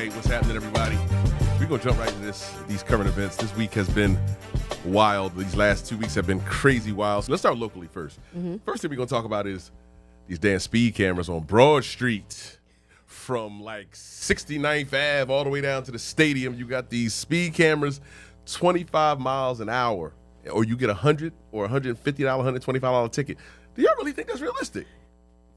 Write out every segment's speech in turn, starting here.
right, what's happening, everybody? We're going to jump right into these current events. This week has been wild. These last 2 weeks have been crazy wild. So let's start locally first. First thing we're going to talk about is these damn speed cameras on Broad Street. From like 69th Ave all the way down to the stadium, you got these speed cameras, 25 miles an hour, or you get $100 or $150, $125 ticket. Do y'all really think that's realistic?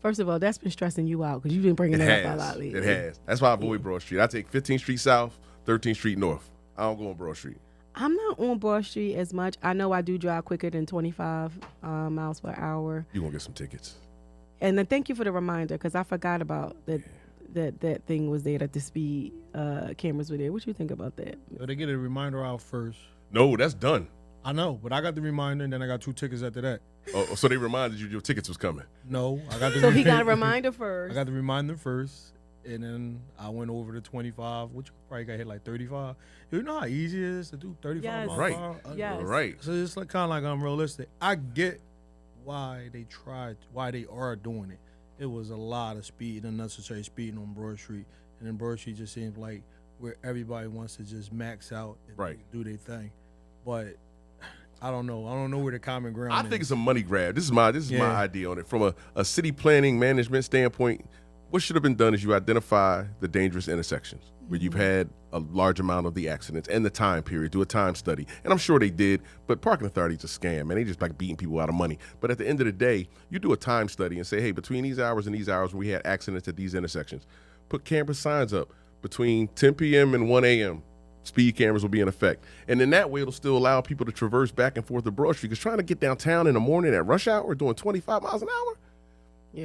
First of all, that's been stressing you out because you've been bringing that up a lot lately. It has. That's why I avoid Broad Street. I take 15th Street South, 13th Street North. I don't go on Broad Street. I'm not on Broad Street as much. I know I do drive quicker than 25 miles per hour. You're going to get some tickets. And then thank you for the reminder because I forgot about that. That thing was there, that the speed cameras were there. What you think about that? They get a reminder out first. No, that's done. I know, but I got the reminder, and then I got 2 tickets after that. Oh, so they reminded you your tickets was coming? No, I got the. So he got a reminder first. I got the reminder first, and then I went over to 25, which probably got hit like 35. You know how easy it is to do 35 Yes. miles Right. per hour? Yes. Right. So it's like, kind of like unrealistic. I get why they are doing it. It was a lot of speed, unnecessary speeding on Broad Street. And then Broad Street just seems like where everybody wants to just max out and Right. do their thing. But I don't know. I don't know where the common ground is. I think it's a money grab. This is my idea on it. From a city planning management standpoint, what should have been done is you identify the dangerous intersections where you've had a large amount of the accidents and the time period, do a time study. And I'm sure they did, but parking authority's a scam, man. They just like beating people out of money. But at the end of the day, you do a time study and say, hey, between these hours and these hours, we had accidents at these intersections. Put camera signs up between 10 p.m. and 1 a.m. Speed cameras will be in effect. And in that way, it'll still allow people to traverse back and forth to Broad Street. Because trying to get downtown in the morning at rush hour doing 25 miles an hour,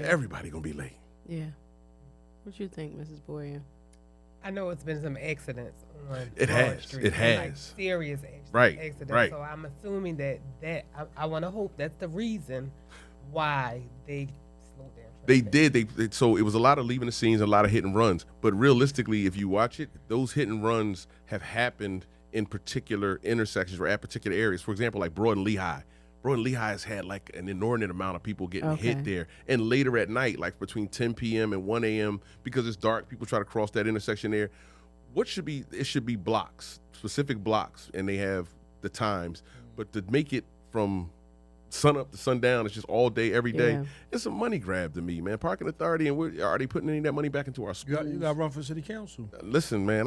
everybody going to be late. Yeah. What you think, Mrs. Boyer? I know it's been some accidents on It Broad has. Street. It has. Like serious accidents. Right. So I'm assuming that I want to hope that's the reason why they slowed down. They traffic. did. So it was a lot of leaving the scenes, a lot of hit and runs. But realistically, if you watch it, those hit and runs have happened in particular intersections or at particular areas. For example, like Broad and Lehigh. Broad and Lehigh has had like an inordinate amount of people getting hit there. And later at night, like between 10 p.m. and 1 a.m., because it's dark, people try to cross that intersection there. It should be blocks, specific blocks, and they have the times. But to make it from sun up to sundown, it's just all day, every day. Yeah. It's a money grab to me, man. Parking authority, and are they putting any of that money back into our schools? You got to run for city council. Listen, man,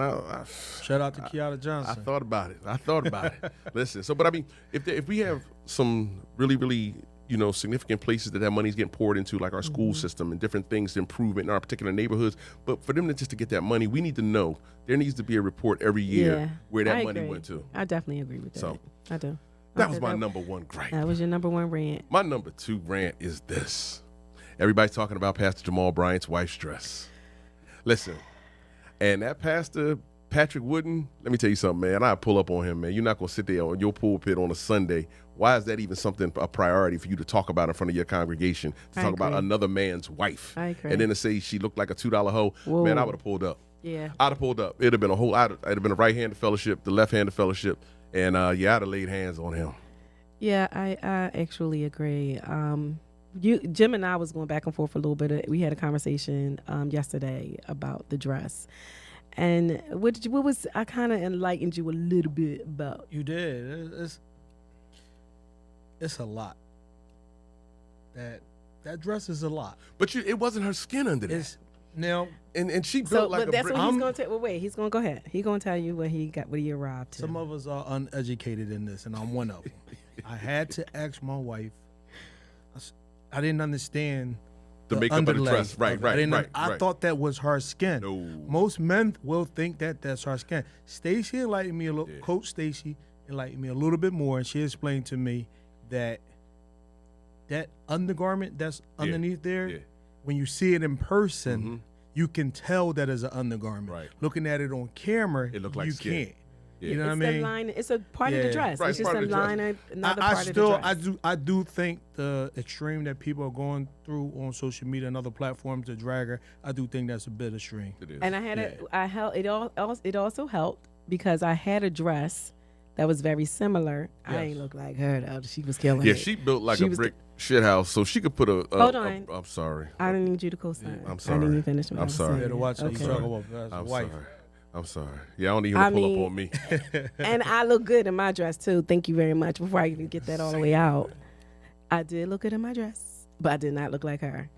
Shout out to Kiara Johnson. I thought about it. Listen, but I mean, if we have some really, really, significant places that money's getting poured into, like our school system and different things to improve it in our particular neighborhoods, but for them to get that money, we need to know there needs to be a report every year where that money went to. I definitely agree with that. So, I do. That was my number one gripe. That was your number one rant. My number 2 rant is this. Everybody's talking about Pastor Jamal Bryant's wife's dress. Listen, and that pastor, Patrick Wooden, let me tell you something, man. I pull up on him, man. You're not going to sit there on your pulpit on a Sunday. Why is that even a priority for you to talk about in front of your congregation, to talk about another man's wife? I agree. And then to say she looked like a $2 hoe. Whoa. Man, I would have pulled up. Yeah. I'd have pulled up. It'd have been it'd have been a right-handed fellowship, the left-handed fellowship, and I'd have laid hands on him. Yeah, I actually agree. Jim and I was going back and forth a little bit. We had a conversation yesterday about the dress. And what was, I kind of enlightened you a little bit about. You did. It's a lot. That dress is a lot. But it wasn't her skin under that. Now, and she built like but that's what he's going to. Well, wait, he's going to go ahead. He's going to tell you what he arrived to. Some of us are uneducated in this, and I'm one of them. I had to ask my wife. I didn't understand the makeup of the dress. Right. I thought that was her skin. No. Most men will think that that's her skin. Stacy enlightened me a little. Coach Stacy enlightened me a little bit more, and she explained to me that undergarment that's underneath there, when you see it in person, you can tell that is an undergarment. Right. Looking at it on camera, it looked like you skin. Can't. Yeah. You know It's what I mean? the line. It's a part of the dress. Right, it's just part a of the line. Another part of the dress. I do think the extreme that people are going through on social media and other platforms to drag her, I do think that's a bit extreme. It is. And it also helped because I had a dress that was very similar. Yes. I ain't look like her though. She was killing Yeah, it. she built like a brick shit house, so she could put a. Hold on. I'm sorry. I didn't need you to co-sign. I'm I sorry. didn't even finish what I'm I was sorry. saying. You had to watch Okay. you talk about that's I'm wife. sorry. I'm sorry. Yeah, I don't need him to pull up on me. And I look good in my dress too. Thank you very much. Before I even get that all the way out, I did look good in my dress, but I did not look like her.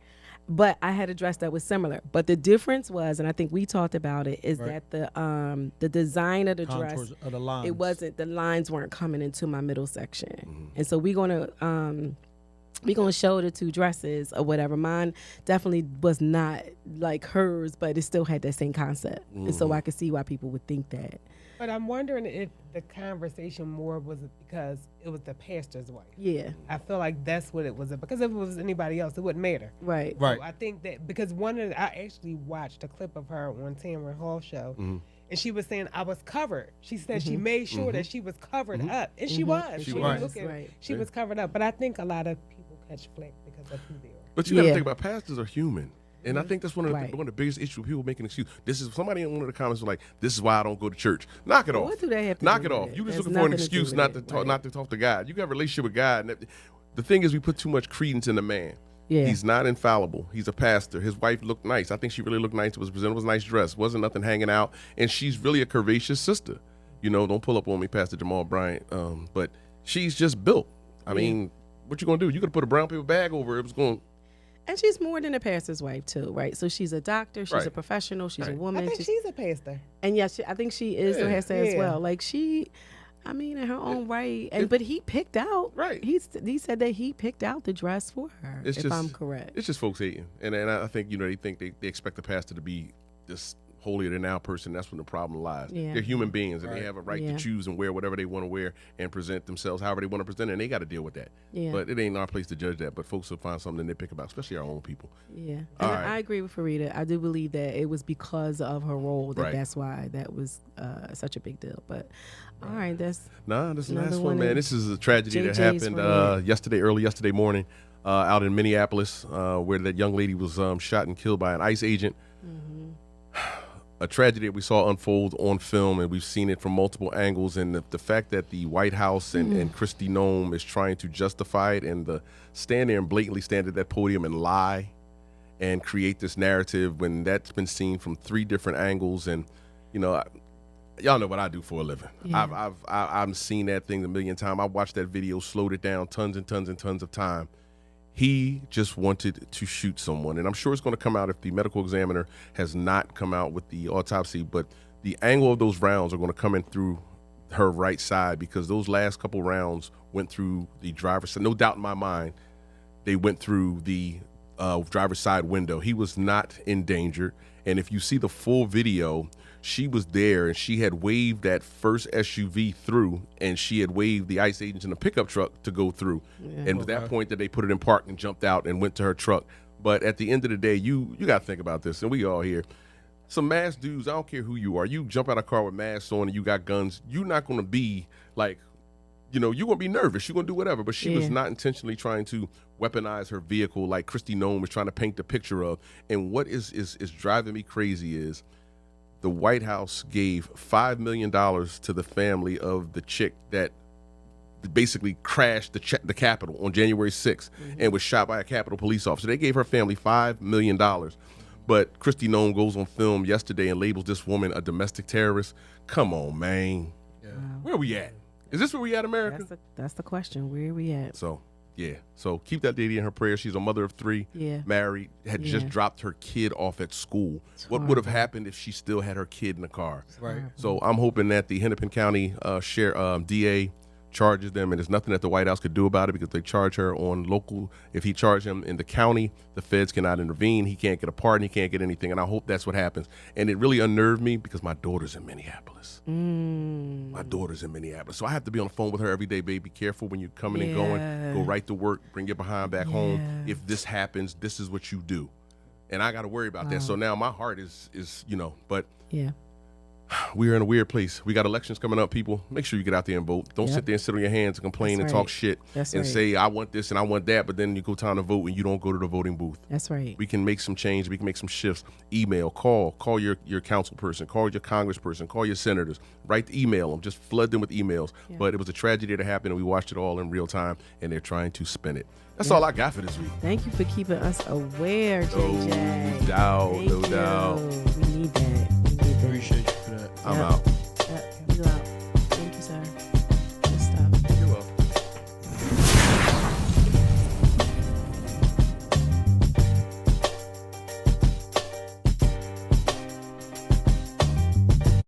But I had a dress that was similar. But the difference was, and I think we talked about it, is that the design of the Contours dress, of the lines. it wasn't, the lines weren't coming into my middle section. And so we're gonna show the two dresses or whatever. Mine definitely was not like hers, but it still had that same concept. And so I could see why people would think that. But I'm wondering if the conversation more was because it was the pastor's wife. Yeah. I feel like that's what it was. Because if it was anybody else, it wouldn't matter. Right. Right. So I think that because I actually watched a clip of her on Tamron Hall show, and she was saying I was covered. She said she made sure that she was covered up, and she was. She was. She was covered up. But I think a lot of people catch flack because of who they are. But you got to think about pastors are human. And I think that's one of Right. the biggest issues. People making an excuse. This is somebody in one of the comments was like, "This is why I don't go to church." Knock it off. What do they have to Knock do it with off. it? You just Has looking for an nothing to do excuse with not it, to talk, right. not to talk to God. You got a relationship with God. And the thing is, we put too much credence in the man. Yeah. He's not infallible. He's a pastor. His wife looked nice. I think she really looked nice. It was presented was a nice dress. Wasn't nothing hanging out. And she's really a curvaceous sister. You know, don't pull up on me, Pastor Jamal Bryant. But she's just built. I mean, what you gonna do? You could put a brown paper bag over it. It was going. And she's more than a pastor's wife too, right? So she's a doctor, she's Right. a professional, she's a Right. woman. I think she's a pastor. And yes, I think she is Yeah. has to as Yeah. well. Like I mean, in her own right. And but he picked out. Right. He said that he picked out the dress for her. It's if just- I'm correct. It's just folks hating, and I think they think they expect the pastor to be this holier than thou person. That's when the problem lies. Yeah. They're human beings, and Right. they have a right Yeah. to choose and wear whatever they want to wear and present themselves however they want to present, it, and they got to deal with that. Yeah. But it ain't our place to judge that. But folks will find something that they pick about, especially our own people. Yeah. And All right. I agree with Farida. I do believe that it was because of her role Right. that's why that was such a big deal. But all right, that's Nah, this is the Another last one one, man. in This is a tragedy that JJ's happened rant. early yesterday morning, out in Minneapolis, where that young lady was shot and killed by an ICE agent. A tragedy that we saw unfold on film, and we've seen it from multiple angles. And the fact that the White House and Kristi Noem is trying to justify it and stand there and blatantly stand at that podium and lie and create this narrative when that's been seen from 3 different angles. And, you know, y'all know what I do for a living. Yeah. I've seen that thing a million times. I watched that video, slowed it down tons and tons and tons of time. He just wanted to shoot someone, and I'm sure it's going to come out if the medical examiner has not come out with the autopsy, but the angle of those rounds are going to come in through her right side, because those last couple rounds went through the driver's side. No doubt in my mind, they went through the driver's side window. He was not in danger, and if you see the full video, she was there and she had waved that first SUV through, and she had waved the ICE agents in a pickup truck to go through. And it was that point that they put it in park and jumped out and went to her truck. But at the end of the day, you got to think about this, and we all here. Some masked dudes, I don't care who you are, you jump out of a car with masks on and you got guns, you're not going to be like, you're going to be nervous. You're going to do whatever. But she was not intentionally trying to weaponize her vehicle like Kristi Noem was trying to paint the picture of. And what is driving me crazy is the White House gave $5 million to the family of the chick that basically crashed the Capitol on January 6th and was shot by a Capitol police officer. They gave her family $5 million. But Kristi Noem goes on film yesterday and labels this woman a domestic terrorist. Come on, man. Yeah. Where we at? Is this where we at, America? that's the question. Where are we at? So, yeah. So keep that lady in her prayers. She's a mother of 3, Yeah. married, had just dropped her kid off at school. What would have happened if she still had her kid in the car? Right. So I'm hoping that the Hennepin County DA charges them, and there's nothing that the White House could do about it because they charge her on local. If he charged him in the county, the feds cannot intervene. He can't get a pardon. He can't get anything. And I hope that's what happens. And it really unnerved me because my daughter's in Minneapolis. My daughter's in Minneapolis. So I have to be on the phone with her every day, baby. Be careful when you're coming and going. Go right to work. Bring your behind back home. If this happens, this is what you do. And I got to worry about that. So now my heart is but Yeah. we're in a weird place. We got elections coming up, people. Make sure you get out there and vote. Don't sit there and sit on your hands and complain That's and talk right. shit That's and right. say, I want this and I want that, but then you go time to vote and you don't go to the voting booth. That's right. We can make some change. We can make some shifts. Email, call your council person, call your congressperson, call your senators. Write the email them. Just flood them with emails. Yeah. But it was a tragedy that happened, and we watched it all in real time, and they're trying to spin it. That's all I got for this week. Thank you for keeping us aware, JJ. No doubt, Thank no you. doubt. We need that. We need that. Appreciate you for that. I'm out.